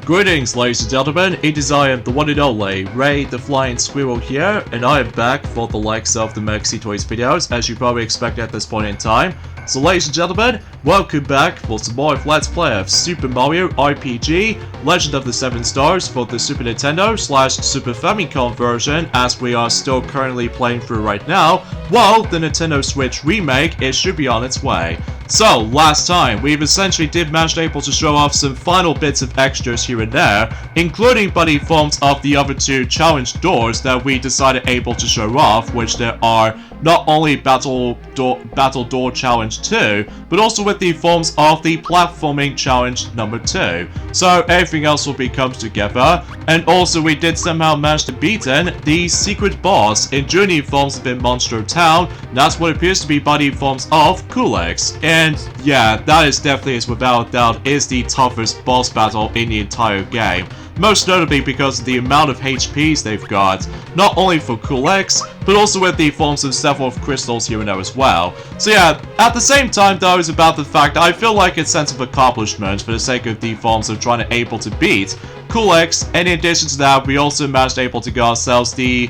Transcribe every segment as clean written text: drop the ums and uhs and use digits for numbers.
Greetings, ladies and gentlemen, it is I am the one and only Ray the Flying Squirrel here, and I am back for the likes of the Maxi Toys videos, as you probably expect at this point in time. So ladies and gentlemen, welcome back for some more Let's Play of Super Mario RPG Legend of the Seven Stars for the Super Nintendo / Super Famicom version, as we are still currently playing through right now, while the Nintendo Switch remake should be on its way. So, last time, we've essentially managed able to show off some final bits of extras here and there, including buddy forms of the other two challenge doors that we decided able to show off, which there are not only Battle Door Challenge 2, but also with the forms of the Platforming Challenge number 2. So everything else will be comes together, and also we did somehow manage to beat in the secret boss in Junior forms of in Monster Town. That's what appears to be buddy forms of Kulix. And yeah, that is definitely, without a doubt, is the toughest boss battle in the entire game. Most notably because of the amount of HPs they've got, not only for Kulix, but also with the forms of several crystals here and there as well. So yeah, at the same time though, it's about the fact that I feel like it's a sense of accomplishment for the sake of the forms of trying to able to beat Kulix, and in addition to that, we also managed able to get ourselves the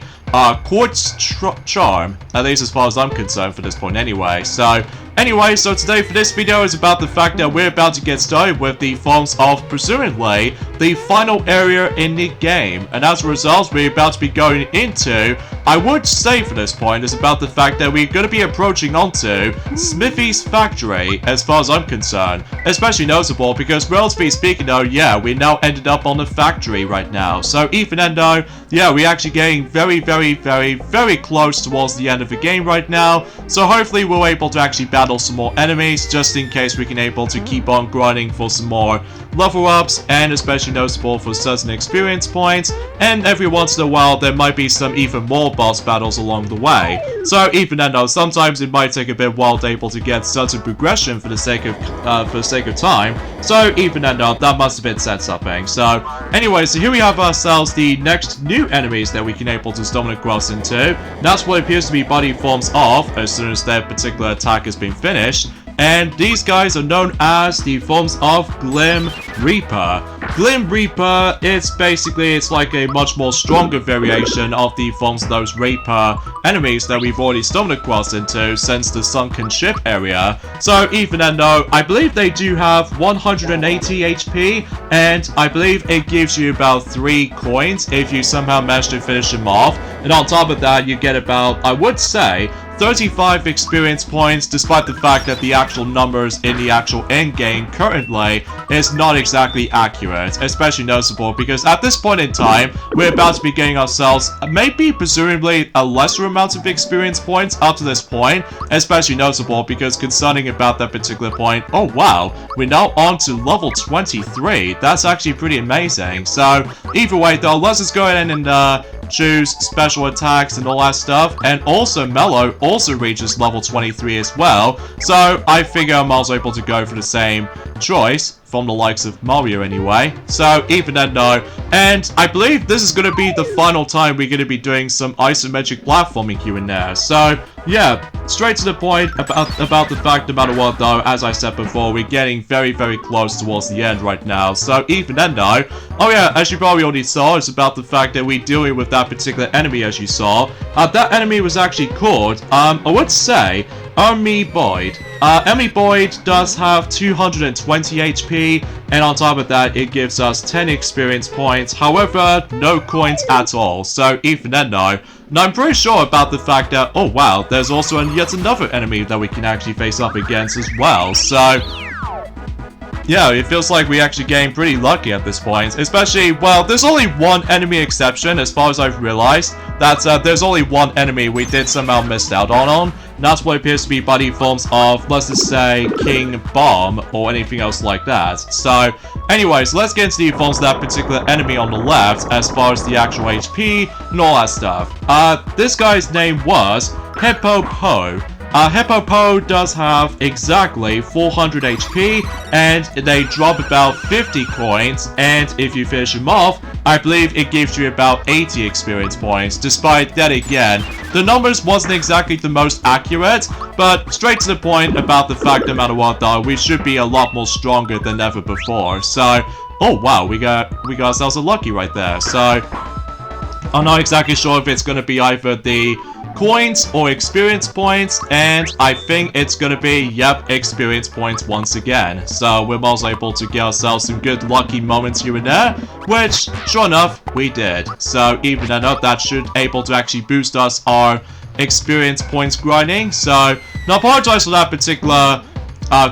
Quartz Charm, at least as far as I'm concerned for this point anyway. So today for this video is about the fact that we're about to get started with the forms of presumably the final area in the game, and as a result we're about to be going into, I would say for this point, is about the fact that we're going to be approaching onto Smithy's factory as far as I'm concerned. Especially notable because, relatively speaking though, yeah, we now ended up on the factory right now. So even then though, yeah, we're actually getting very close towards the end of the game right now. So hopefully we're able to actually battle some more enemies, just in case we can able to keep on grinding for some more level ups, and especially notable for certain experience points, and every once in a while there might be some even more boss battles along the way. So even then though, sometimes it might take a bit while to able to get certain progression for the sake of time. So even then though, that must have been said something. So anyway, so here we have ourselves the next new enemies that we can able to stumble across into. That's what appears to be buddy forms of as soon as their particular attack has been finished. And these guys are known as the forms of Glim Reaper. Glim Reaper, it's like a much more stronger variation of the forms of those Reaper enemies that we've already stumbled across into since the sunken ship area. So even then though, I believe they do have 180 HP, and I believe it gives you about 3 coins if you somehow manage to finish them off. And on top of that, you get about, I would say, 35 experience points, despite the fact that the actual numbers in the actual end game currently is not exactly accurate, especially noticeable because at this point in time, we're about to be getting ourselves maybe presumably a lesser amount of experience points up to this point, especially noticeable because concerning about that particular point, oh wow, we're now on to level 23. That's actually pretty amazing. So either way though, let's just go ahead and choose special attacks and all that stuff, and also Mellow also reaches level 23 as well, so I figure I'm also able to go for the same choice from the likes of Mario anyway. So even then though, and I believe this is going to be the final time we're going to be doing some isometric platforming here and there. So yeah, straight to the point about the fact, no matter what though, as I said before, we're getting very close towards the end right now. So even then though, oh yeah, as you probably already saw, it's about the fact that we're dealing with that particular enemy as you saw. That enemy was actually called, I would say, Army Boyd. Emmy Boyd does have 220 HP, and on top of that, it gives us 10 experience points. However, no coins at all. So even then though, and I'm pretty sure about the fact that, oh wow, there's also yet another enemy that we can actually face up against as well. So yeah, it feels like we're actually getting pretty lucky at this point, especially, well, there's only one enemy exception as far as I've realized. That's, there's only one enemy we did somehow missed out on. And that's what appears to be buddy forms of, let's just say, King Bomb, or anything else like that. So, anyways, let's get into the forms of that particular enemy on the left, as far as the actual HP, and all that stuff. This guy's name was Hippo Po. Hippo Po does have exactly 400 HP, and they drop about 50 coins, and if you finish them off, I believe it gives you about 80 experience points. Despite that, again, the numbers wasn't exactly the most accurate, but straight to the point about the fact, no matter what though, we should be a lot more stronger than ever before. So Oh wow, we got ourselves a lucky right there. So I'm not exactly sure if it's gonna be either the coins or experience points, and I think it's gonna be, yep, experience points once again. So we're also able to get ourselves some good lucky moments here and there, which, sure enough, we did. So even enough, that should able to actually boost us our experience points grinding. So now apologize for that particular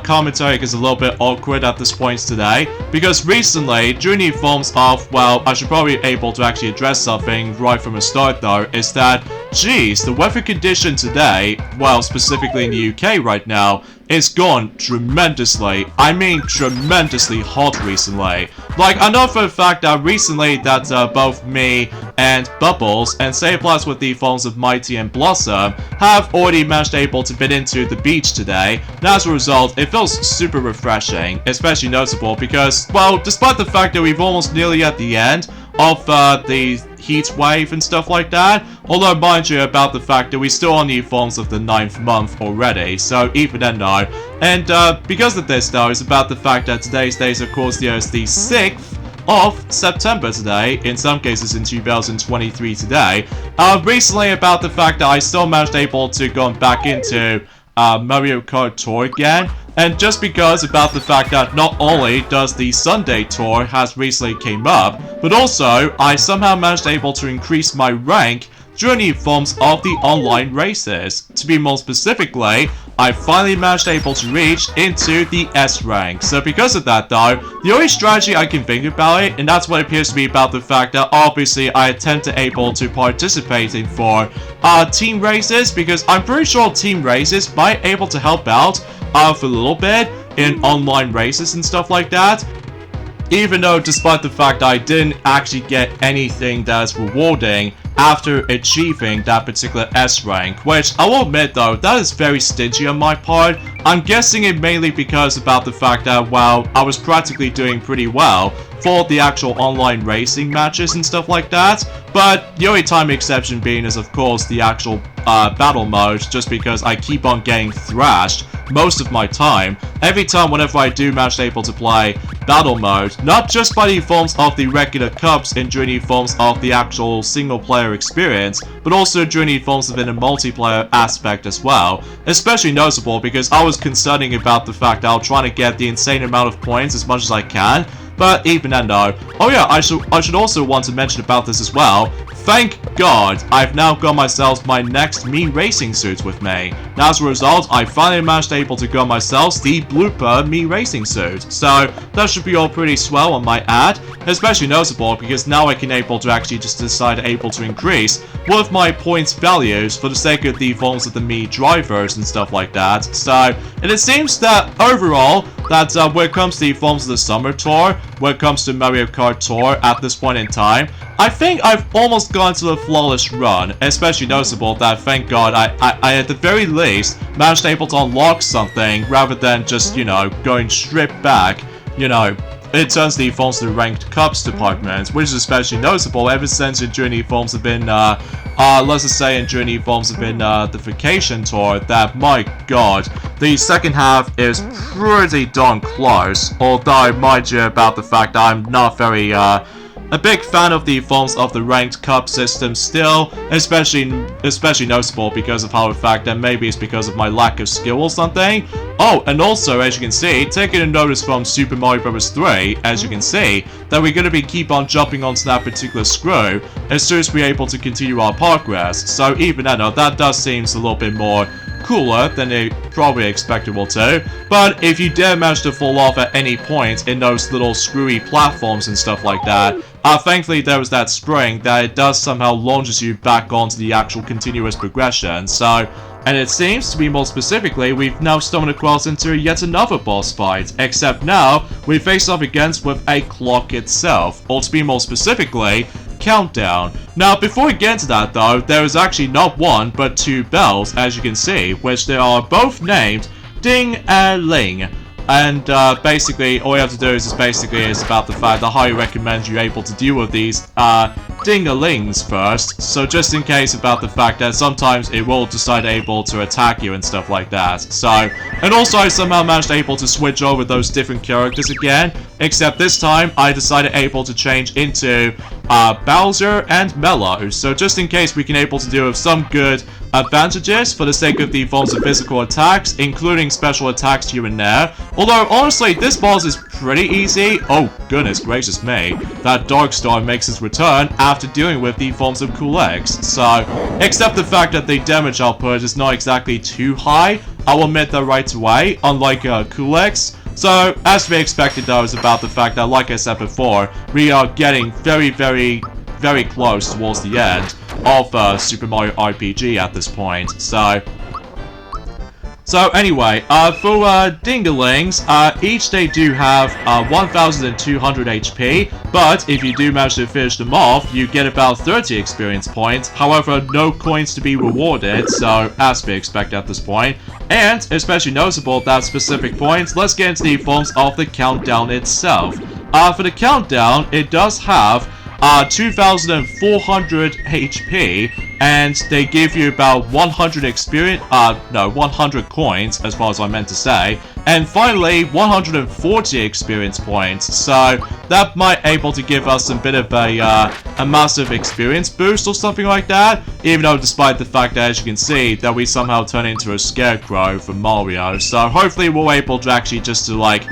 commentary is a little bit awkward at this point today, because recently, during the forms of, well, I should probably be able to actually address something right from the start though, is that, geez, the weather condition today, well, specifically in the UK right now, is gone tremendously. I mean tremendously hot recently. Like, I know for a fact that recently that both me and Bubbles, and same applies with the forms of Mighty and Blossom, have already managed able to fit into the beach today, and as a result, it feels super refreshing, especially noticeable because, well, despite the fact that we've almost nearly at the end of the heat wave and stuff like that, although mind you about the fact that we're still on the forms of the 9th month already, so even then though, and because of this though, it's about the fact that today's date, of course, is the 6th of September today, in some cases in 2023 today. Recently about the fact that I still managed able to go back into Mario Kart Tour again, and just because about the fact that not only does the Sunday tour has recently came up, but also I somehow managed able to increase my rank during the forms of the online races. To be more specifically, I finally managed able to reach into the S rank. So because of that though, the only strategy I can think about it, and that's what appears to be about the fact that obviously I attempt to able to participate in for team races, because I'm pretty sure team races might able to help out for a little bit in online races and stuff like that. Even though despite the fact I didn't actually get anything that's rewarding after achieving that particular S rank, which I will admit though, that is very stingy on my part. I'm guessing it mainly because about the fact that, well, I was practically doing pretty well for the actual online racing matches and stuff like that, but the only time exception being is of course the actual battle mode, just because I keep on getting thrashed most of my time. Every time whenever I do manage able to play battle mode, not just by the forms of the regular cups and during the forms of the actual single player experience, but also during the forms of in a multiplayer aspect as well. Especially noticeable because I was concerning about the fact that I was trying to get the insane amount of points as much as I can, but even then though, oh yeah, I should also want to mention about this as well. Thank God, I've now got myself my next Mii racing suit with me. Now as a result, I finally managed able to get myself the Blooper Mii racing suit. So that should be all pretty swell on my ad, especially noticeable because now I can able to actually just decide able to increase one of my points values for the sake of the forms of the Mii drivers and stuff like that. So, and it seems that overall, that when it comes to the forms of the summer tour, when it comes to Mario Kart Tour at this point in time, I think I've almost gone to a flawless run, especially noticeable that thank God I at the very least managed able to unlock something rather than just, you know, going straight back, you know. It turns the forms of the ranked cups department, which is especially noticeable ever since the journey forms have been, let's just say in journey forms have been, the vacation tour, that, my God, the second half is pretty darn close, although, mind you about the fact that I'm not very, a big fan of the forms of the ranked cup system still, especially noticeable because of how the fact that maybe it's because of my lack of skill or something. Oh, and also, as you can see, taking a notice from Super Mario Bros. 3, as you can see, that we're going to be keep on jumping onto that particular screw as soon as we're able to continue our progress. So even then, that does seem a little bit more cooler than they probably expected will to, but if you dare manage to fall off at any point in those little screwy platforms and stuff like that, thankfully there was that spring that it does somehow launches you back onto the actual continuous progression. So, and it seems to be more specifically, we've now stumbled across into yet another boss fight, except now we face off against with a clock itself, or to be more specifically, countdown. Now before we get into that though, there is actually not one but two bells, as you can see, which they are both named Ding and Ling. And basically, all you have to do is about the fact that I highly recommend you able to deal with these dingalings first. So just in case about the fact that sometimes it will decide able to attack you and stuff like that. So, and also I somehow managed able to switch over those different characters again. Except this time, I decided able to change into Bowser and Mellow. So just in case we can able to deal with some good advantages for the sake of the forms of physical attacks, including special attacks here and there. Although, honestly, this boss is pretty easy. Oh, goodness gracious me. That Dark Star makes its return after dealing with the forms of Cool Eggs. So, except the fact that the damage output is not exactly too high, I will admit that right away, unlike Cool Eggs. So, as we expected though, is about the fact that, like I said before, we are getting very close towards the end of Super Mario RPG at this point. So anyway, for Dingalings, each they do have 1,200 HP, but if you do manage to finish them off, you get about 30 experience points. However, no coins to be rewarded, so as we expect at this point. And, especially noticeable that specific points, let's get into the forms of the countdown itself. For the countdown, it does have 2,400 HP, and they give you about 100 experience, 100 coins, as far as I meant to say, and finally, 140 experience points, so that might able to give us a bit of a massive experience boost or something like that, even though despite the fact that, as you can see, that we somehow turn into a scarecrow from Mario, so hopefully we're able to actually just to, like,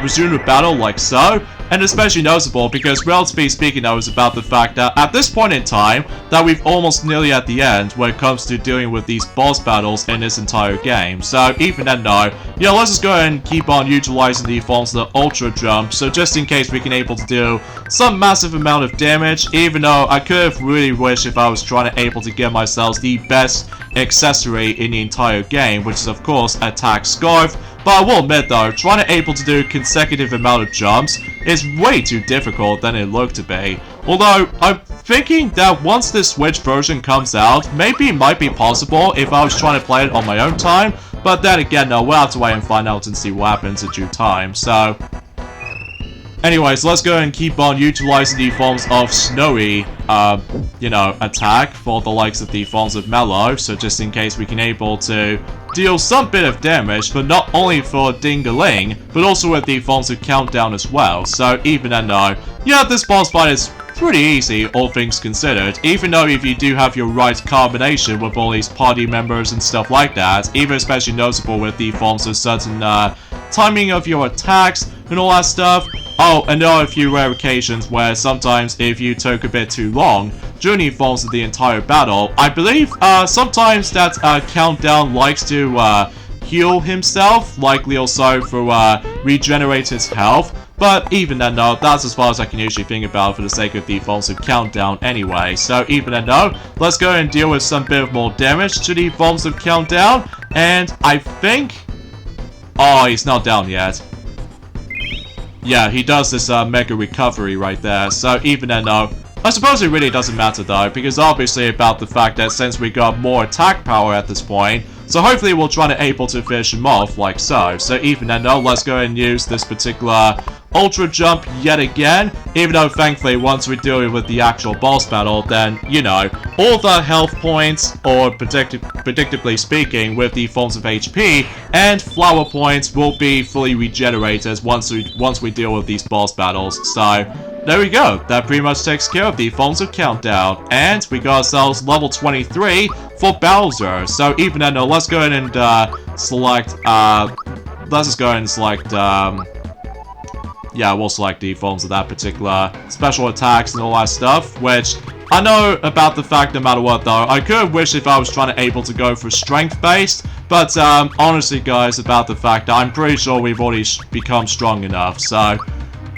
resume the battle like so. And especially noticeable because, relatively speaking, though, is about the fact that at this point in time, that we've almost nearly at the end when it comes to dealing with these boss battles in this entire game. So even then, though, yeah, let's just go ahead and keep on utilizing the forms of the Ultra Jump. So just in case we can able to do some massive amount of damage, even though I could have really wished if I was trying to able to get myself the best accessory in the entire game, which is of course Attack Scarf. But I will admit though, trying to able to do consecutive amount of jumps is way too difficult than it looked to be. Although, I'm thinking that once this Switch version comes out, maybe it might be possible if I was trying to play it on my own time. But then again, no, we'll have to wait and find out and see what happens in due time, so... Anyways, let's go and keep on utilizing the forms of Snowy, attack for the likes of the forms of Mellow, so just in case we can able to deal some bit of damage, but not only for Dingaling, but also with the forms of Countdown as well. So even then though, yeah, this boss fight is pretty easy, all things considered, even though if you do have your right combination with all these party members and stuff like that, even especially noticeable with the forms of certain timing of your attacks and all that stuff. Oh, and there are a few rare occasions where sometimes if you took a bit too long during the forms of the entire battle, I believe sometimes that Countdown likes to heal himself, likely also for regenerate his health. But even then though, that's as far as I can usually think about for the sake of the forms of Countdown anyway. So even then though, let's go and deal with some bit of more damage to the forms of Countdown. And I think... Oh, he's not down yet. Yeah, he does this mega recovery right there, so even then though, I suppose it really doesn't matter though, because obviously about the fact that since we got more attack power at this point, so hopefully we'll try to able to finish him off like so. So even then though, let's go and use this particular Ultra Jump yet again, even though thankfully once we deal with the actual boss battle, then, you know, all the health points, or predictably speaking, with the forms of HP, and flower points will be fully regenerated once we deal with these boss battles. So, there we go, that pretty much takes care of the forms of Countdown, and we got ourselves level 23 for Bowser. So even then, let's go ahead and select, let's just go ahead and select, yeah, we'll select the forms of that particular special attacks and all that stuff, which I know about the fact no matter what though, I could wish if I was trying to able to go for strength based, but honestly guys, about the fact that I'm pretty sure we've already become strong enough, so...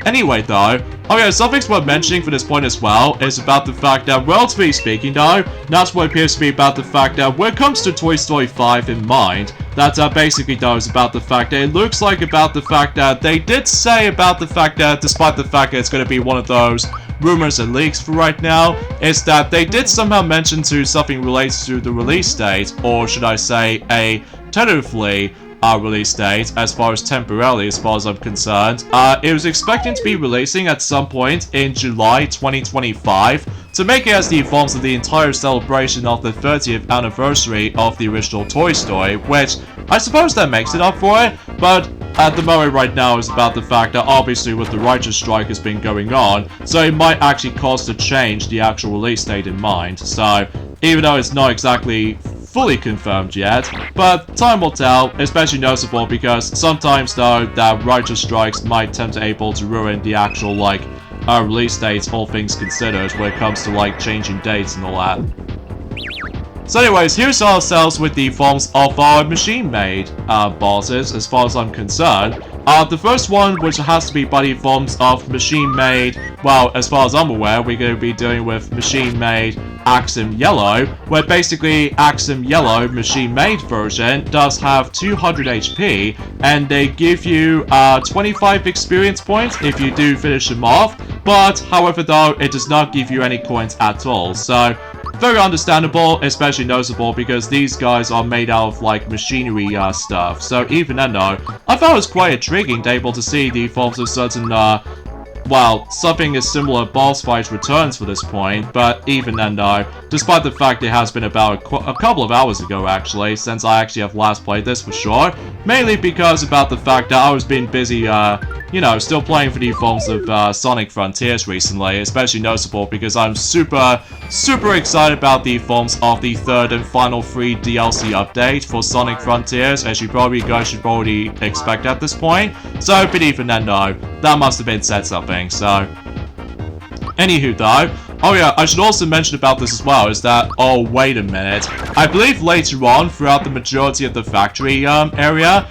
Anyway though, okay, something's worth mentioning for this point as well is about the fact that, relatively speaking though, that's what appears to be about the fact that when it comes to Toy Story 5 in mind, that basically though is about the fact that it looks like about the fact that they did say about the fact that, despite the fact that it's going to be one of those rumors and leaks for right now, is that they did somehow mention to something related to the release date, or should I say a tentatively release date, as far as temporarily, as far as I'm concerned. It was expecting to be releasing at some point in July 2025 to make it as the forms of the entire celebration of the 30th anniversary of the original Toy Story, which I suppose that makes it up for it, but at the moment right now is about the fact that obviously with the writer's strike has been going on, so it might actually cause to change the actual release date in mind. So even though it's not exactly fully confirmed yet, but time will tell, especially noticeable because sometimes though that writer's strikes might tend to able to ruin the actual release dates, all things considered, when it comes to changing dates and all that. So anyways, here's ourselves with the forms of our machine-made bosses, as far as I'm concerned. The first one, which has to be by the forms of machine-made, well, as far as I'm aware, we're going to be dealing with machine-made Axum Yellow, where basically Axum Yellow machine-made version does have 200 HP, and they give you 25 experience points if you do finish them off, but however though, it does not give you any coins at all, so very understandable, especially noticeable because these guys are made out of machinery stuff. So even then though, I thought it was quite intriguing to able to see the forms of certain well, something as similar boss fight returns for this point, but even then though, despite the fact it has been about a couple of hours ago actually, since I actually have last played this for sure, mainly because about the fact that I was being busy, you know, still playing for the forms of Sonic Frontiers recently, especially noticeable because I'm super excited about the forms of the third and final free DLC update for Sonic Frontiers, as you probably guys should already expect at this point. So, but even then though, that must have been said something, so anywho though, oh yeah, I should also mention about this as well, is that, oh wait a minute, I believe later on throughout the majority of the factory area,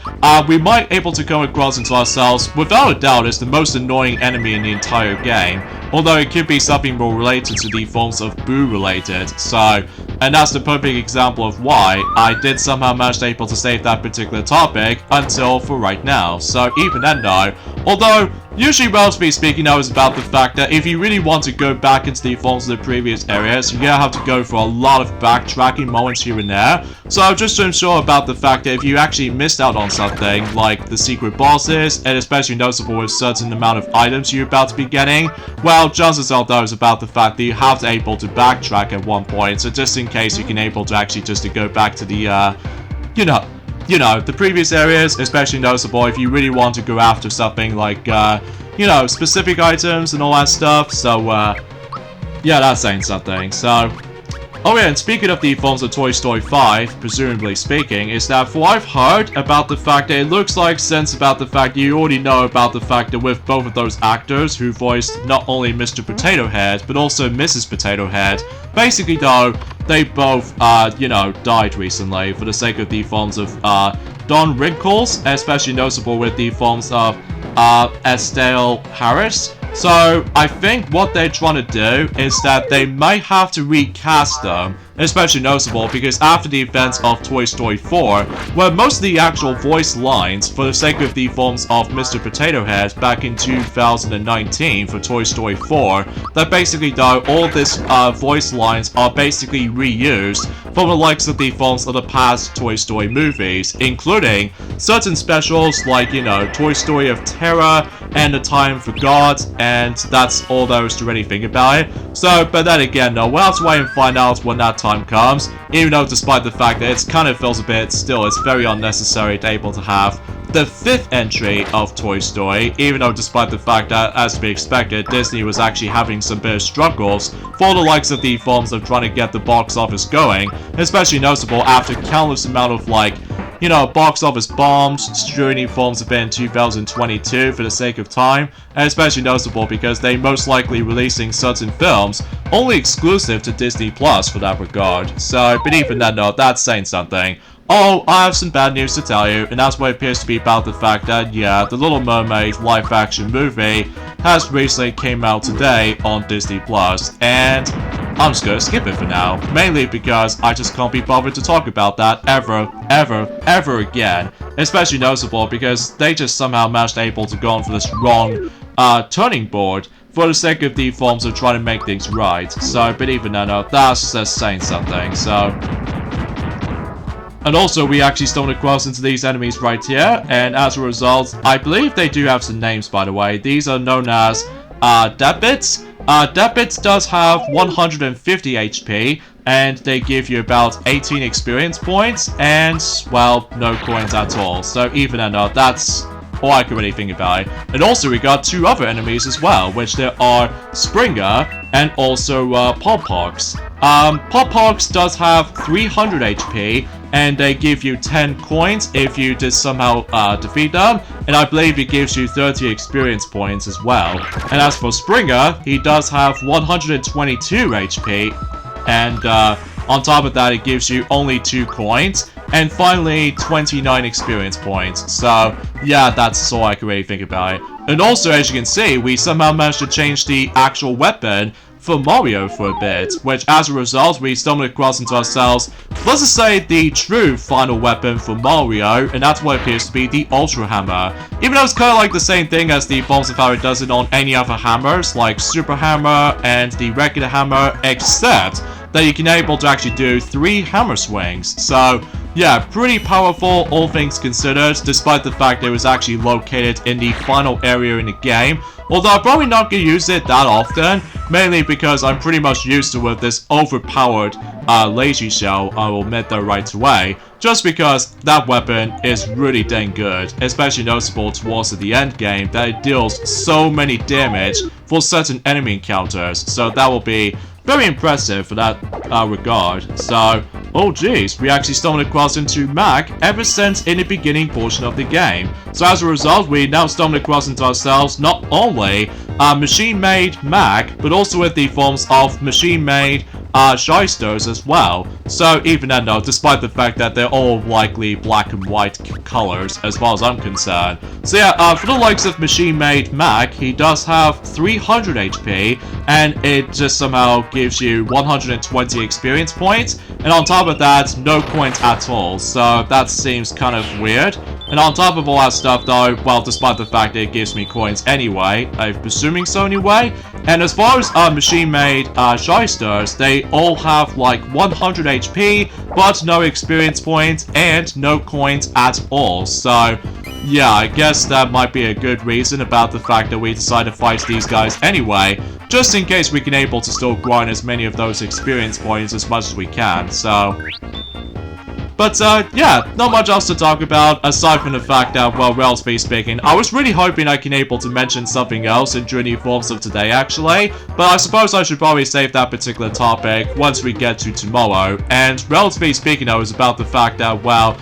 we might able to come across into ourselves, without a doubt, as the most annoying enemy in the entire game, although it could be something more related to the forms of Boo related, so, and that's the perfect example of why I did somehow manage to able to save that particular topic until for right now, so even then though, although usually, relatively speaking, I was about the fact that if you really want to go back into the forms of the previous areas, you're gonna have to go for a lot of backtracking moments here and there. So just to ensure about the fact that if you actually missed out on something, like the secret bosses, and especially noticeable with certain amount of items you're about to be getting, well, chances are those about the fact that you have to able to backtrack at one point, so just in case you can able to actually just to go back to the, you know, the previous areas, especially noticeable if you really want to go after something like, you know, specific items and all that stuff, so, yeah, that's saying something, so, oh yeah, and speaking of the forms of Toy Story 5, presumably speaking, is that for what I've heard about the fact that it looks like since about the fact that you already know about the fact that with both of those actors who voiced not only Mr. Potato Head, but also Mrs. Potato Head, basically though, they both, you know, died recently for the sake of the forms of, Don Wrinkles, especially noticeable with the forms of, Estelle Harris. So, I think what they're trying to do is that they might have to recast them, especially noticeable because after the events of Toy Story 4, where most of the actual voice lines, for the sake of the forms of Mr. Potato Head back in 2019 for Toy Story 4, that basically though, all these voice lines are basically reused from the likes of the forms of the past Toy Story movies, including certain specials like, you know, Toy Story of Terror and The Time for God, and that's all there is to really think about it. So, but then again though, we'll have to wait and find out when that time comes, even though despite the fact that it kind of feels a bit, still it's very unnecessary to able to have the 5th entry of Toy Story, even though despite the fact that, as to be expected, Disney was actually having some bit of struggles for the likes of the forms of trying to get the box office going, especially noticeable after countless amount of you know, box office bombs, streaming forms have been in 2022 for the sake of time, and especially noticeable because they most likely releasing certain films only exclusive to Disney Plus for that regard. So, but even then though, that's saying something. Oh, I have some bad news to tell you, and that's what it appears to be about the fact that, yeah, the Little Mermaid live-action movie has recently came out today on Disney Plus, and I'm just gonna skip it for now, mainly because I just can't be bothered to talk about that ever again, especially noticeable because they just somehow managed able to go on for this wrong, turning board for the sake of the forms of trying to make things right, so, but even then, that's just saying something, so. And also, we actually stumbled across into these enemies right here, and as a result, I believe they do have some names, by the way. These are known as Deadbits. Deadbits does have 150 HP, and they give you about 18 experience points, and, well, no coins at all. So even and that's all I can really think about it. And also, we got two other enemies as well, which there are Springer and also Pop-Pox. Pop-Pox does have 300 HP, and they give you 10 coins if you just somehow defeat them, and I believe it gives you 30 experience points as well. And as for Springer, he does have 122 HP, and on top of that, it gives you only 2 coins, and finally 29 experience points. So yeah, that's all I can really think about it. And also, as you can see, we somehow managed to change the actual weapon for Mario for a bit, which as a result, we stumbled across into ourselves, let's just say, the true final weapon for Mario, and that's what appears to be the Ultra Hammer. Even though it's kind of like the same thing as the bombs of how it does it on any other hammers, like Super Hammer and the regular hammer, except that you can able to actually do 3 hammer swings. So yeah, pretty powerful, all things considered, despite the fact that it was actually located in the final area in the game. Although I'm probably not going to use it that often, mainly because I'm pretty much used to with this overpowered lazy shell, I will admit that right away. Just because that weapon is really dang good, especially noticeable towards the end game, that it deals so many damage for certain enemy encounters. So that will be very impressive for that regard. So, oh geez, we actually stumbled across into Mac ever since in the beginning portion of the game. So as a result, we now stumbled across into ourselves not only machine-made Mac, but also with the forms of machine-made shysters as well. So even then though, despite the fact that they're all likely black and white colors as far as I'm concerned. So yeah, for the likes of machine-made Mac, he does have 300 HP, and it just somehow gives you 120 experience points, and on top of that, no coins at all. So that seems kind of weird. And on top of all that stuff though, well, despite the fact that it gives me coins anyway, I'm presuming so anyway. And as far as machine-made shysters, they all have like 100 HP, but no experience points and no coins at all. So yeah, I guess that might be a good reason about the fact that we decided to fight these guys anyway, just in case we can able to still grind as many of those experience points as much as we can. So but, yeah, not much else to talk about, aside from the fact that, well, relatively speaking, I was really hoping I can able to mention something else in Journey Forms of today, actually, but I suppose I should probably save that particular topic once we get to tomorrow, and relatively speaking, I was about the fact that, well,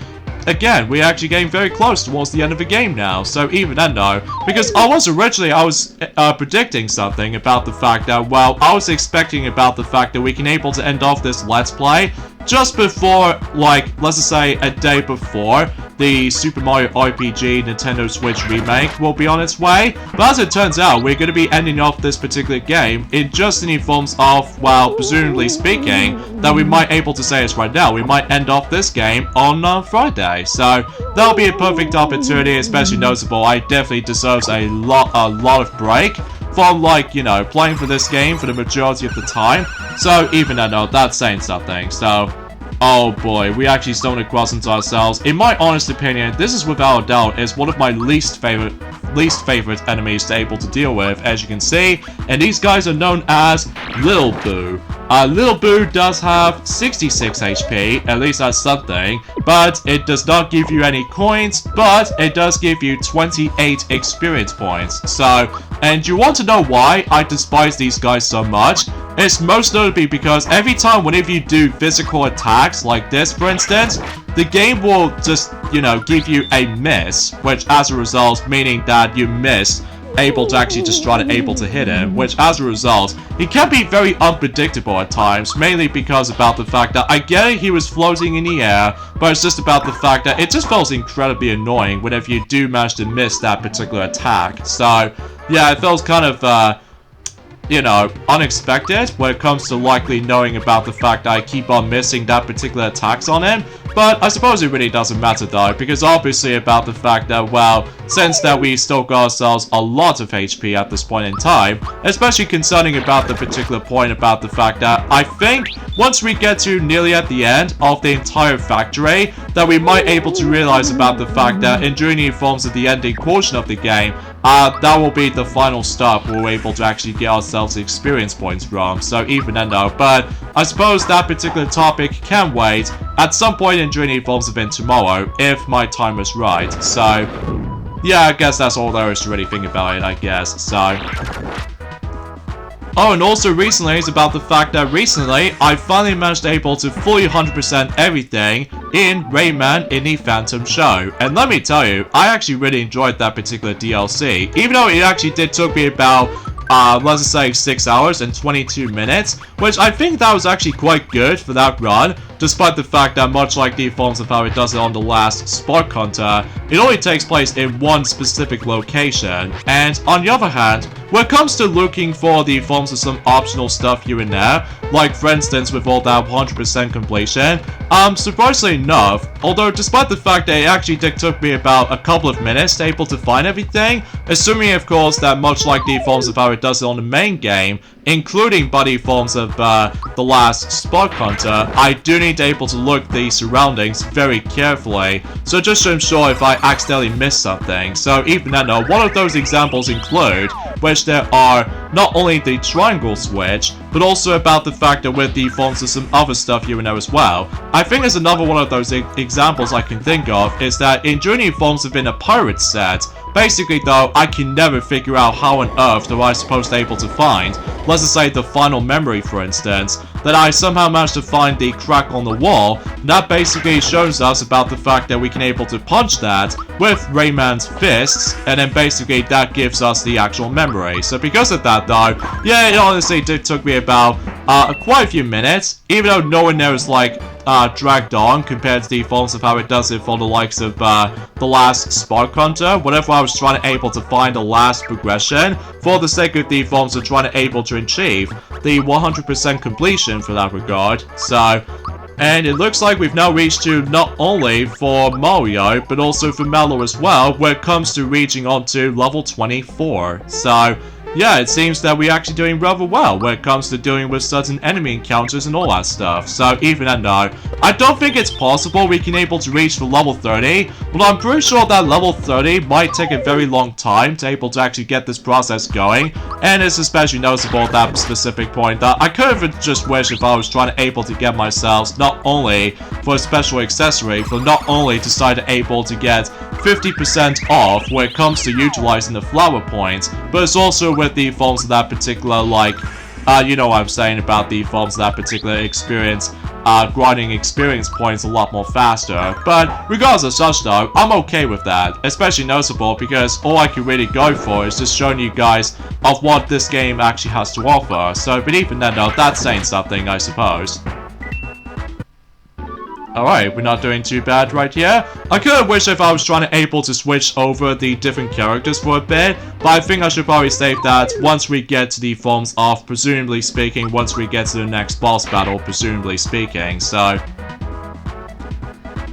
again, we're actually getting very close towards the end of the game now, so even then though, because I was predicting something about the fact that, well, I was expecting about the fact that we can able to end off this Let's Play just before, like, let's just say a day before the Super Mario RPG Nintendo Switch remake will be on its way. But as it turns out, we're going to be ending off this particular game in just in the forms of, well, presumably speaking, that we might able to say this right now, we might end off this game on Friday. So that'll be a perfect opportunity, especially noticeable. I definitely deserves a lot of break from, like, you know, playing for this game for the majority of the time. So even though that's saying something. So oh boy, we actually stumbled across into ourselves. In my honest opinion, this is without a doubt is one of my least favorite enemies to able to deal with, as you can see. And these guys are known as Little Boo. Little Boo does have 66 HP, at least that's something, but it does not give you any coins, but it does give you 28 experience points. So, and you want to know why I despise these guys so much? It's most notably because every time whenever you do physical attacks like this, for instance, the game will just, you know, give you a miss, which as a result, meaning that you miss able to actually just try to able to hit him, which as a result, he can be very unpredictable at times, mainly because about the fact that I get it, he was floating in the air, but it's just about the fact that it just feels incredibly annoying whenever you do manage to miss that particular attack. So yeah, it feels kind of you know, unexpected when it comes to likely knowing about the fact that I keep on missing that particular attacks on him. But I suppose it really doesn't matter though, because obviously about the fact that, well, since that we still got ourselves a lot of HP at this point in time, especially concerning about the particular point about the fact that I think once we get to nearly at the end of the entire factory, that we might able to realize about the fact that during the forms of the ending portion of the game, that will be the final stop where we're able to actually get ourselves the experience points from. So even then though, but I suppose that particular topic can wait at some point in during the forms event tomorrow if my time is right. So yeah, I guess that's all there is to really think about it, I guess. So oh, and also recently, it's about the fact that recently, I finally managed to able to fully 100% everything in Rayman in the Phantom Show. And let me tell you, I actually really enjoyed that particular DLC. Even though it actually did took me about, let's just say 6 hours and 22 minutes, which I think that was actually quite good for that run, despite the fact that much like the forms of how it does it on the last Spark Hunter, it only takes place in one specific location. And on the other hand, when it comes to looking for the forms of some optional stuff here and there, like for instance with all that 100% completion, surprisingly enough, although despite the fact that it actually took me about a couple of minutes to able to find everything, assuming of course that much like the forms of how it does it on the main game, including buddy forms of the last Spark Hunter, I do need to able to look the surroundings very carefully, so just to ensure if I accidentally miss something. So even then though, one of those examples include, which there are not only the triangle switch, but also about the fact that with the forms of some other stuff here and there as well. I think there's another one of those examples I can think of, is that in Journey forms within a pirate set, basically though, I can never figure out how on earth am I supposed to able to find, let's just say the final memory for instance, that I somehow managed to find the crack on the wall. That basically shows us about the fact that we can able to punch that with Rayman's fists, and then basically that gives us the actual memory. So because of that though, yeah, it honestly took me about quite a few minutes, even though no one there is like dragged on compared to the forms of how it does it for the likes of the last Spark Hunter. Whenever I was trying to able to find the last progression, for the sake of the forms of trying to able to achieve the 100% completion for that regard. So, and it looks like we've now reached to not only for Mario, but also for Mallow as well, when it comes to reaching on to level 24. So, yeah, it seems that we're actually doing rather well when it comes to dealing with certain enemy encounters and all that stuff. So even then though, I don't think it's possible we can able to reach for level 30, but I'm pretty sure that level 30 might take a very long time to able to actually get this process going, and it's especially noticeable at that specific point that I could have just wished if I was trying to able to get myself not only for a special accessory, but not only to decide to able to get 50% off when it comes to utilizing the flower points, but it's also with the forms of that particular, like, you know what I'm saying about the forms of that particular experience, grinding experience points a lot more faster. But regardless of such though, I'm okay with that, especially noticeable because all I can really go for is just showing you guys of what this game actually has to offer. So, but even then though, that's saying something, I suppose. Alright, we're not doing too bad right here. I could have wished if I was trying to able to switch over the different characters for a bit, but I think I should probably save that once we get to the forms of, presumably speaking, once we get to the next boss battle, presumably speaking, so...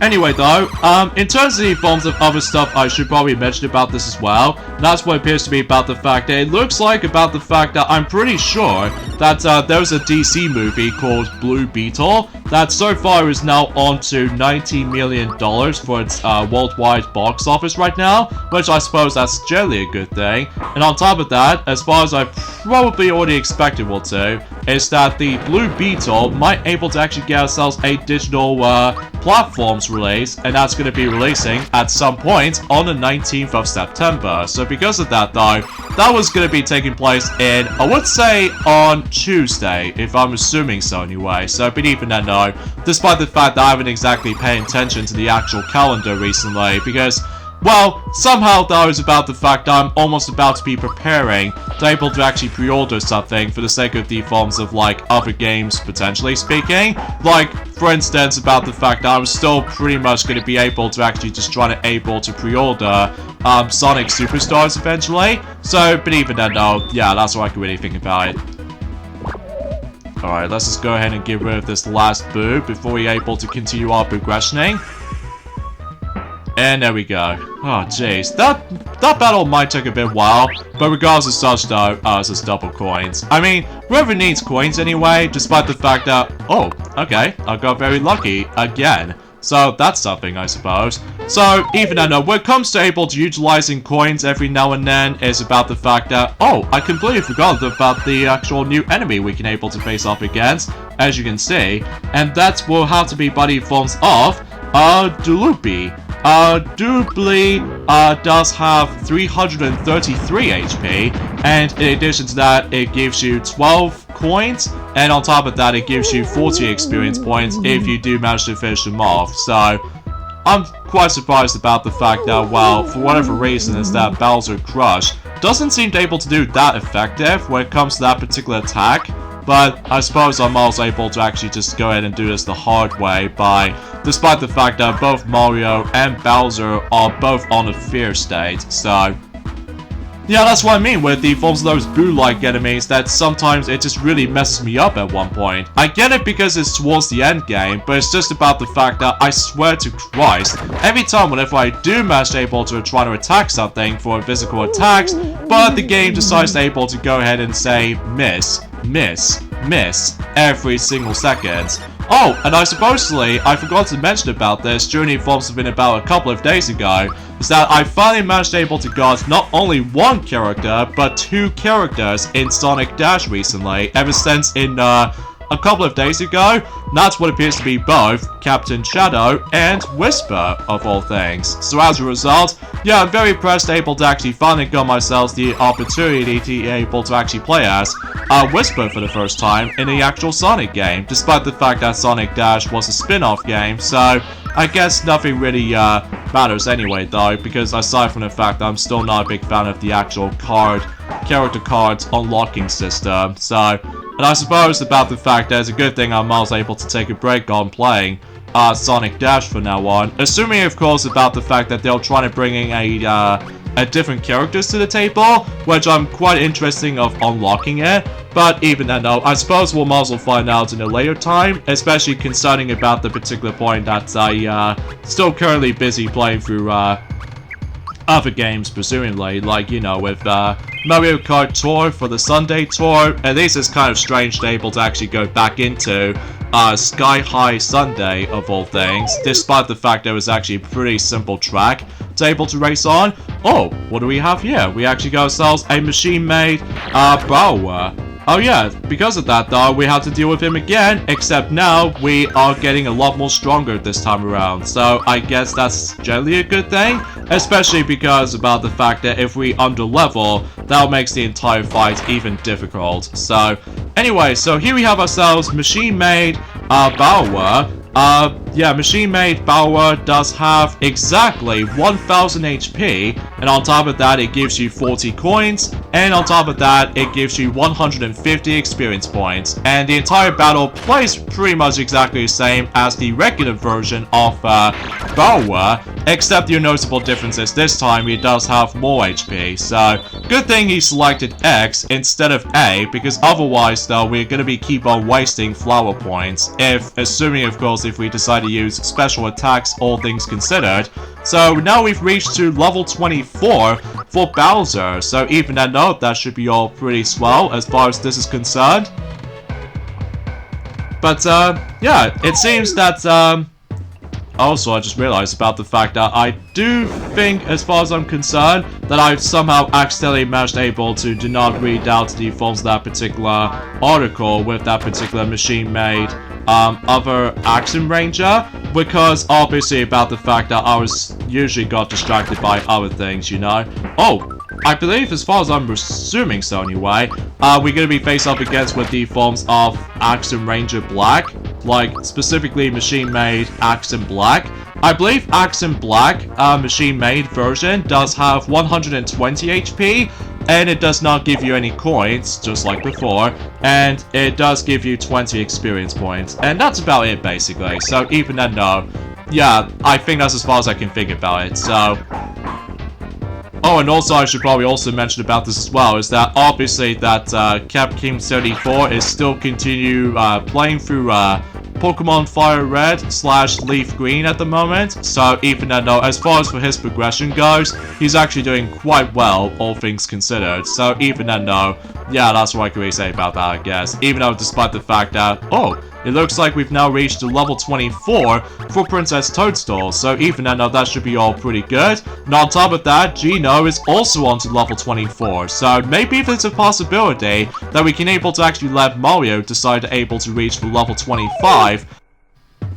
Anyway though, in terms of the forms of other stuff I should probably mention about this as well, that's what appears to be about the fact that it looks like about the fact that I'm pretty sure that there's a DC movie called Blue Beetle that so far is now on to $90 million for its worldwide box office right now, which I suppose that's generally a good thing. And on top of that, as far as I probably already expected will do, is that the Blue Beetle might able to actually get ourselves a digital platforms release, and that's going to be releasing at some point on the 19th of September. So because of that though, that was going to be taking place in, I would say, on Tuesday, if I'm assuming so anyway. So but even then though, despite the fact that I haven't exactly paid attention to the actual calendar recently, because well, somehow though it's about the fact that I'm almost about to be preparing to able to actually pre-order something for the sake of the forms of like other games potentially speaking. Like, for instance, about the fact that I'm still pretty much going to be able to actually just try to able to pre-order Sonic Superstars eventually. So, but even then though, yeah, that's what I can really think about it. Alright, let's just go ahead and get rid of this last boob before we're able to continue our progressioning. And there we go. Oh, jeez. That battle might take a bit while, but regardless of such though, it's just double coins. I mean, whoever needs coins anyway, despite the fact that... Oh, okay, I got very lucky again. So that's something, I suppose. So, even though when it comes to able to utilizing coins every now and then, is about the fact that, oh, I completely forgot about the actual new enemy we can able to face off against, as you can see, and that will have to be by the forms of, Dulupi. Doobly does have 333 HP, and in addition to that, it gives you 12 coins, and on top of that, it gives you 40 experience points if you do manage to finish them off. So, I'm quite surprised about the fact that, well, for whatever reason, is that Bowser Crush doesn't seem able to do that effective when it comes to that particular attack. But I suppose I'm also able to actually just go ahead and do this the hard way despite the fact that both Mario and Bowser are both on a fear state, so... Yeah, that's what I mean with the forms of those boo-like enemies, that sometimes it just really messes me up at one point. I get it because it's towards the end game, but it's just about the fact that I swear to Christ, every time whenever I do manage able to try to attack something for physical attacks, but the game decides able to go ahead and say miss every single second. Oh, and I forgot to mention about this during the forms of about a couple of days ago, is that I finally managed able to guard not only one character, but 2 characters in Sonic Dash recently, ever since in a couple of days ago. That's what appears to be both Captain Shadow and Whisper, of all things. So as a result, yeah, I'm very impressed able to actually finally got myself the opportunity to be able to actually play as Whisper for the first time in the actual Sonic game, despite the fact that Sonic Dash was a spin-off game, so I guess nothing really matters anyway though, because aside from the fact that I'm still not a big fan of the actual character cards unlocking system, so... And I suppose about the fact that it's a good thing I'm also able to take a break on playing Sonic Dash from now on. Assuming, of course, about the fact that they'll try to bring in a different characters to the table, which I'm quite interested of unlocking it. But even then, though, I suppose we'll also find out in a later time, especially concerning about the particular point that I still currently busy playing through other games, presumably, like, you know, with Mario Kart Tour for the Sunday Tour. At least it's kind of strange to be able to actually go back into Sky High Sunday, of all things, despite the fact there was actually a pretty simple track to able to race on. Oh, what do we have here? We actually got ourselves a machine-made Bowser. Oh yeah, because of that though, we have to deal with him again, except now we are getting a lot more stronger this time around. So I guess that's generally a good thing, especially because about the fact that if we under-level, that makes the entire fight even difficult. So anyway, so here we have ourselves machine-made Bowser. Yeah, machine-made Bowser does have exactly 1000 HP, and on top of that, it gives you 40 coins, and on top of that, it gives you 150 experience points. And the entire battle plays pretty much exactly the same as the regular version of Bowser, except your noticeable difference is this time he does have more HP. So, good thing he selected X instead of A, because otherwise, though, we're gonna be keep on wasting flower points, assuming, of course, if we decide to use special attacks, all things considered. So now we've reached to level 24 for Bowser, so even that note, that should be all pretty swell as far as this is concerned. But yeah, it seems that also I just realized about the fact that I do think, as far as I'm concerned, that I've somehow accidentally managed able to do not read out the forms of that particular article with that particular machine-made other Action Ranger, because obviously about the fact that I was usually got distracted by other things, you know. Oh, I believe, as far as I'm assuming so anyway, we're gonna be faced up against with the forms of Action Ranger Black, like specifically machine-made Action Black. I believe Action Black, machine-made version, does have 120 HP, and it does not give you any coins, just like before, and it does give you 20 experience points, and that's about it basically. So even then, no, yeah, I think that's as far as I can think about it. So Oh, and also I should probably also mention about this as well, is that obviously that CapKing34 is still continue playing through Pokemon Fire Red / Leaf Green at the moment, so even though as far as for his progression goes, he's actually doing quite well, all things considered. So even though, yeah, that's what I can really say about that, I guess. Even though despite the fact that, oh, it looks like we've now reached the level 24 for Princess Toadstool, so even though that should be all pretty good. And on top of that, Gino is also on to level 24, so maybe if it's a possibility that we can able to actually let Mario decide to able to reach the level 25.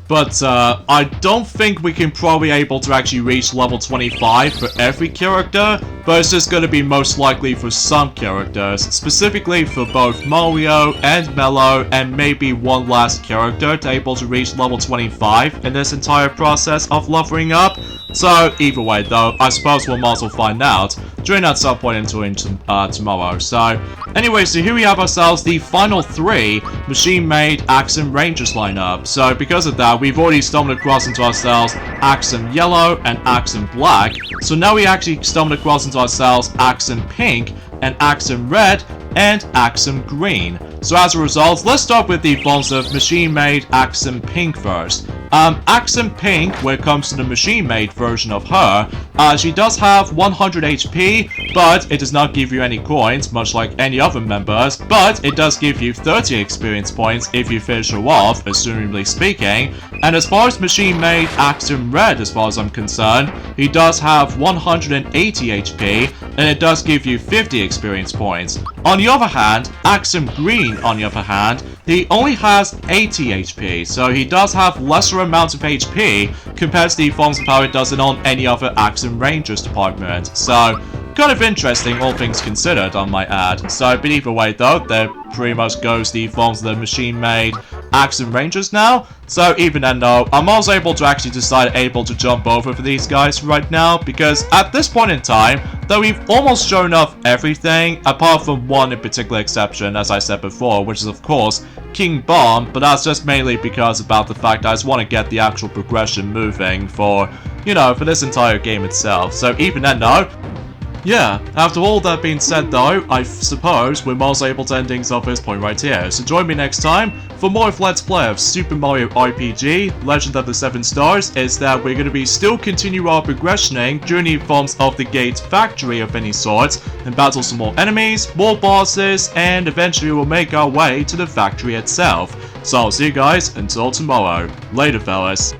But I don't think we can probably able to actually reach level 25 for every character, but it's just going to be most likely for some characters, specifically for both Mario and Mello, and maybe one last character to able to reach level 25 in this entire process of leveling up. So either way though, I suppose we'll also find out during at some point into tomorrow. So anyway, so here we have ourselves the final 3 machine-made Axum Rangers lineup. So because of that, we've already stumbled across into ourselves Axum Yellow and Axum Black. So now we actually stumbled across into ourselves Axum Pink and Axum Red and Axum Green. So as a result, let's start with the forms of machine-made Axum Pink first. Axum Pink, when it comes to the machine-made version of her, she does have 100 HP, but it does not give you any coins, much like any other members, but it does give you 30 experience points if you finish her off, assumably speaking. And as far as machine-made Axum Red, as far as I'm concerned, he does have 180 HP, and it does give you 50 experience points. On the other hand, Axum Green, on the other hand, he only has 80 HP, so he does have lesser amounts of HP compared to the forms of how it does it on any other Axum Rangers department. So, kind of interesting, all things considered, I might add. So, but either way though, there pretty much goes the forms of the machine-made Axum Rangers now. So even then though, I'm also able to actually decide to jump over for these guys right now, because at this point in time, though we've almost shown off everything, apart from one in particular exception, as I said before, which is of course King Bomb, but that's just mainly because about the fact I just want to get the actual progression moving for, you know, for this entire game itself. So even then though, yeah, after all that being said though, I suppose we're also able to end things off this point right here. So join me next time for more of Let's Play of Super Mario RPG, Legend of the 7 Stars, is that we're going to be still continue our progressioning during the forms of the Gate Factory of any sort, and battle some more enemies, more bosses, and eventually we'll make our way to the factory itself. So I'll see you guys until tomorrow. Later fellas.